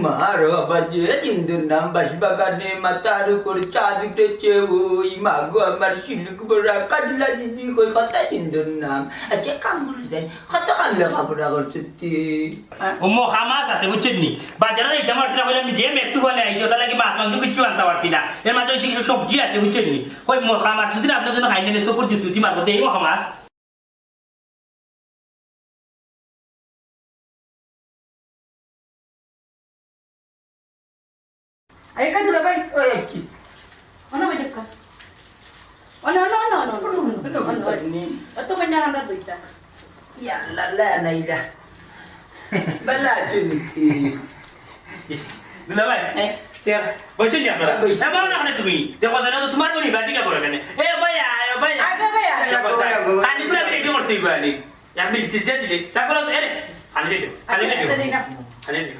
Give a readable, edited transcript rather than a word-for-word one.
মারো বাজে হিন্দুর নাম বাসবাগানে মাথার উপর চাঁদ উঠেছে ওই মাগো আমার শিলুক বড়া কাজলা দিদি কই কথা হিন্দুর নাম আচ্ছা কাম করে যাই কত কাল লেখাপড়া করছো উম্মো খামাস আছে বুঝছেন নি বাজারে এই জামার ট্রা হইলাম যে একটু বলে আইছি ওটা লাগি মাছ মাংস কিছু আনতে পারছি না এর মাঝে কিছু সবজি আছে বুঝছেন নি ওই মো খামাস যদি আপনার জন্য খাইনে সপুর জুতুতি মারবো দেই ও খামাস Ayo kan dulu bay. ওই কি Ono bay jekka. Ono. Itu benar anda duita. Ya la la naila bala চুনিতি দুলা ভাই তের বসে নি আপনারা আমার না তুমি দেখো জানো তো তোমার বনি বাদি কা করে কেন এ ভাইয়া Aga bay. কানি পুরা রেডি করতে গয়ালি এক মিনিট দিতে দিলে তাকলো এরে খালি দে খালি দে